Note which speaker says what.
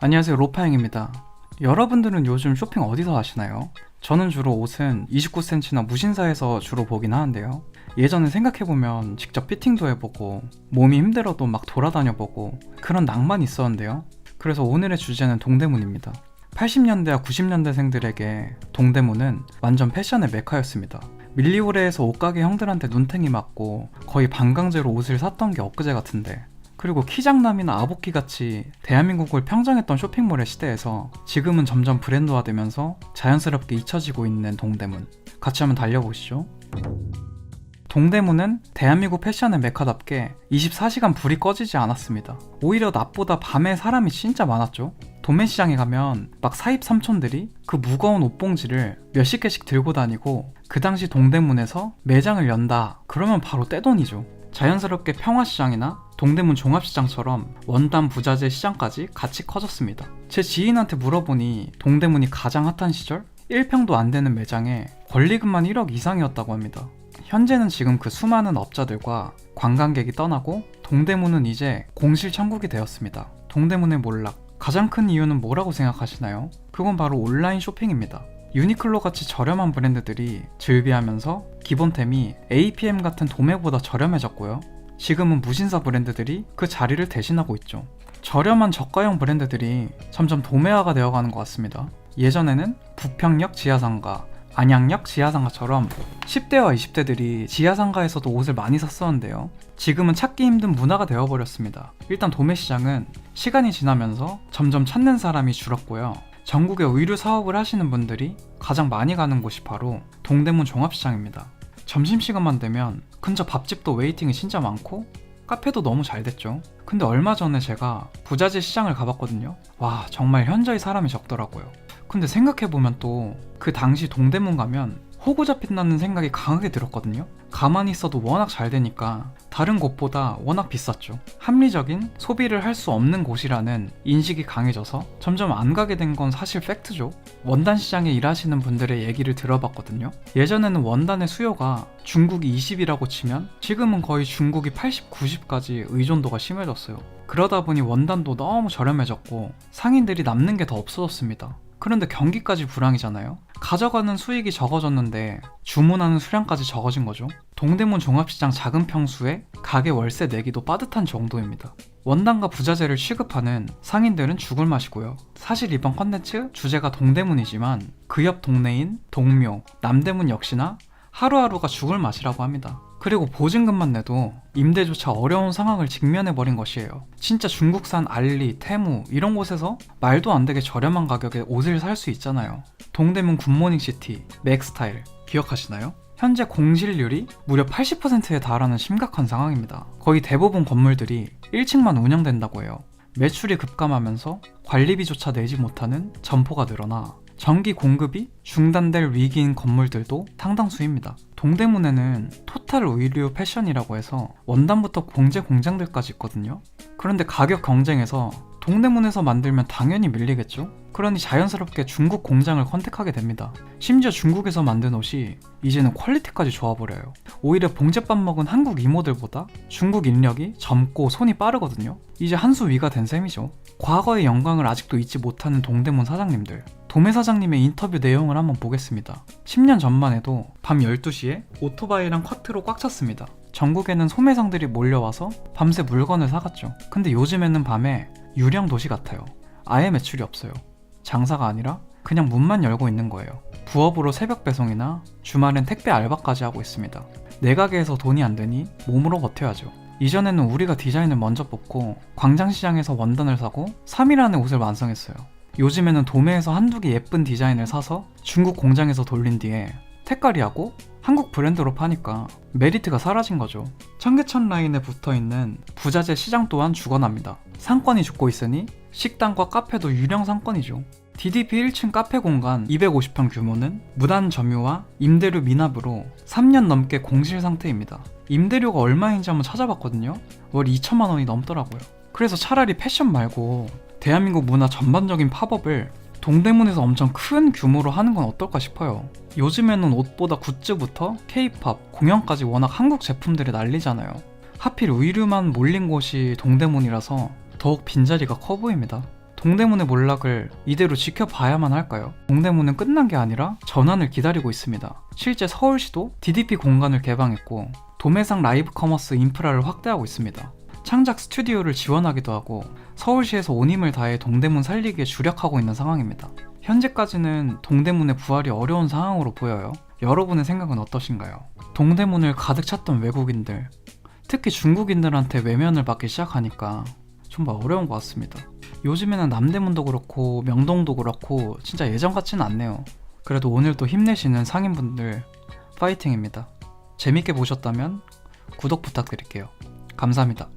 Speaker 1: 안녕하세요, 로파행입니다. 여러분들은 요즘 쇼핑 어디서 하시나요? 저는 주로 옷은 29cm나 무신사에서 주로 보긴 하는데요. 예전에 생각해보면 직접 피팅도 해보고 몸이 힘들어도 막 돌아다녀보고 그런 낭만이 있었는데요. 그래서 오늘의 주제는 동대문입니다. 80년대와 90년대생들에게 동대문은 완전 패션의 메카였습니다. 밀리오레에서 옷가게 형들한테 눈탱이 맞고 거의 반강제로 옷을 샀던 게 엊그제 같은데, 그리고 키장남이나 아보키같이 대한민국을 평정했던 쇼핑몰의 시대에서 지금은 점점 브랜드화되면서 자연스럽게 잊혀지고 있는 동대문, 같이 한번 달려보시죠. 동대문은 대한민국 패션의 메카답게 24시간 불이 꺼지지 않았습니다. 오히려 낮보다 밤에 사람이 진짜 많았죠. 도매시장에 가면 막 사입 삼촌들이 그 무거운 옷봉지를 몇십 개씩 들고 다니고, 그 당시 동대문에서 매장을 연다 그러면 바로 떼돈이죠. 자연스럽게 평화시장이나 동대문 종합시장처럼 원단 부자재 시장까지 같이 커졌습니다. 제 지인한테 물어보니 동대문이 가장 핫한 시절 1평도 안 되는 매장에 권리금만 1억 이상이었다고 합니다. 현재는 지금 그 수많은 업자들과 관광객이 떠나고 동대문은 이제 공실천국이 되었습니다. 동대문의 몰락, 가장 큰 이유는 뭐라고 생각하시나요? 그건 바로 온라인 쇼핑입니다. 유니클로 같이 저렴한 브랜드들이 즐비하면서 기본템이 APM 같은 도매보다 저렴해졌고요. 지금은 무신사 브랜드들이 그 자리를 대신하고 있죠. 저렴한 저가형 브랜드들이 점점 도매화가 되어가는 것 같습니다. 예전에는 부평역 지하상가, 안양역 지하상가처럼 10대와 20대들이 지하상가에서도 옷을 많이 샀었는데요. 지금은 찾기 힘든 문화가 되어버렸습니다. 일단 도매시장은 시간이 지나면서 점점 찾는 사람이 줄었고요. 전국에 의류 사업을 하시는 분들이 가장 많이 가는 곳이 바로 동대문 종합시장입니다. 점심시간만 되면 근처 밥집도 웨이팅이 진짜 많고 카페도 너무 잘 됐죠. 근데 얼마 전에 제가 부자재 시장을 가봤거든요. 와, 정말 현저히 사람이 적더라고요. 근데 생각해보면 또 그 당시 동대문 가면 호구 잡힌다는 생각이 강하게 들었거든요. 가만히 있어도 워낙 잘 되니까 다른 곳보다 워낙 비쌌죠. 합리적인 소비를 할 수 없는 곳이라는 인식이 강해져서 점점 안 가게 된 건 사실 팩트죠. 원단 시장에 일하시는 분들의 얘기를 들어봤거든요. 예전에는 원단의 수요가 중국이 20이라고 치면 지금은 거의 중국이 80, 90까지 의존도가 심해졌어요. 그러다 보니 원단도 너무 저렴해졌고 상인들이 남는 게 더 없어졌습니다. 그런데 경기까지 불황이잖아요. 가져가는 수익이 적어졌는데 주문하는 수량까지 적어진 거죠. 동대문 종합시장 작은 평수에 가게 월세 내기도 빠듯한 정도입니다. 원단과 부자재를 취급하는 상인들은 죽을 맛이고요. 사실 이번 컨텐츠 주제가 동대문이지만 그 옆 동네인 동묘, 남대문 역시나 하루하루가 죽을 맛이라고 합니다. 그리고 보증금만 내도 임대조차 어려운 상황을 직면해버린 것이에요. 진짜 중국산 알리, 테무 이런 곳에서 말도 안 되게 저렴한 가격에 옷을 살 수 있잖아요. 동대문 굿모닝시티, 맥스타일 기억하시나요? 현재 공실률이 무려 80%에 달하는 심각한 상황입니다. 거의 대부분 건물들이 1층만 운영된다고 해요. 매출이 급감하면서 관리비조차 내지 못하는 점포가 늘어나 전기 공급이 중단될 위기인 건물들도 상당수입니다. 동대문에는 토탈 의류 패션이라고 해서 원단부터 공제 공장들까지 있거든요. 그런데 가격 경쟁에서 동대문에서 만들면 당연히 밀리겠죠? 그러니 자연스럽게 중국 공장을 컨택하게 됩니다. 심지어 중국에서 만든 옷이 이제는 퀄리티까지 좋아버려요. 오히려 봉제밥 먹은 한국 이모들보다 중국 인력이 젊고 손이 빠르거든요. 이제 한 수 위가 된 셈이죠. 과거의 영광을 아직도 잊지 못하는 동대문 사장님들, 도매 사장님의 인터뷰 내용을 한번 보겠습니다. 10년 전만 해도 밤 12시에 오토바이랑 쿼트로 꽉 찼습니다. 전국에는 소매상들이 몰려와서 밤새 물건을 사갔죠. 근데 요즘에는 밤에 유령 도시 같아요. 아예 매출이 없어요. 장사가 아니라 그냥 문만 열고 있는 거예요. 부업으로 새벽 배송이나 주말엔 택배 알바까지 하고 있습니다. 내 가게에서 돈이 안 되니 몸으로 버텨야죠. 이전에는 우리가 디자인을 먼저 뽑고 광장시장에서 원단을 사고 3일 안에 옷을 완성했어요. 요즘에는 도매에서 한두 개 예쁜 디자인을 사서 중국 공장에서 돌린 뒤에 택가리하고 한국 브랜드로 파니까 메리트가 사라진 거죠. 청계천 라인에 붙어있는 부자재 시장 또한 죽어납니다. 상권이 죽고 있으니 식당과 카페도 유령 상권이죠. DDP 1층 카페 공간 250평 규모는 무단 점유와 임대료 미납으로 3년 넘게 공실 상태입니다. 임대료가 얼마인지 한번 찾아봤거든요. 월 2천만 원이 넘더라고요. 그래서 차라리 패션 말고 대한민국 문화 전반적인 팝업을 동대문에서 엄청 큰 규모로 하는 건 어떨까 싶어요. 요즘에는 옷보다 굿즈부터 K-POP, 공연까지 워낙 한국 제품들이 난리잖아요. 하필 의류만 몰린 곳이 동대문이라서 더욱 빈자리가 커 보입니다. 동대문의 몰락을 이대로 지켜봐야만 할까요? 동대문은 끝난 게 아니라 전환을 기다리고 있습니다. 실제 서울시도 DDP 공간을 개방했고 도매상 라이브 커머스 인프라를 확대하고 있습니다. 창작 스튜디오를 지원하기도 하고 서울시에서 온 힘을 다해 동대문 살리기에 주력하고 있는 상황입니다. 현재까지는 동대문의 부활이 어려운 상황으로 보여요. 여러분의 생각은 어떠신가요? 동대문을 가득 찼던 외국인들, 특히 중국인들한테 외면을 받기 시작하니까 정말 어려운 것 같습니다. 요즘에는 남대문도 그렇고 명동도 그렇고 진짜 예전 같지는 않네요. 그래도 오늘도 힘내시는 상인분들 파이팅입니다. 재밌게 보셨다면 구독 부탁드릴게요. 감사합니다.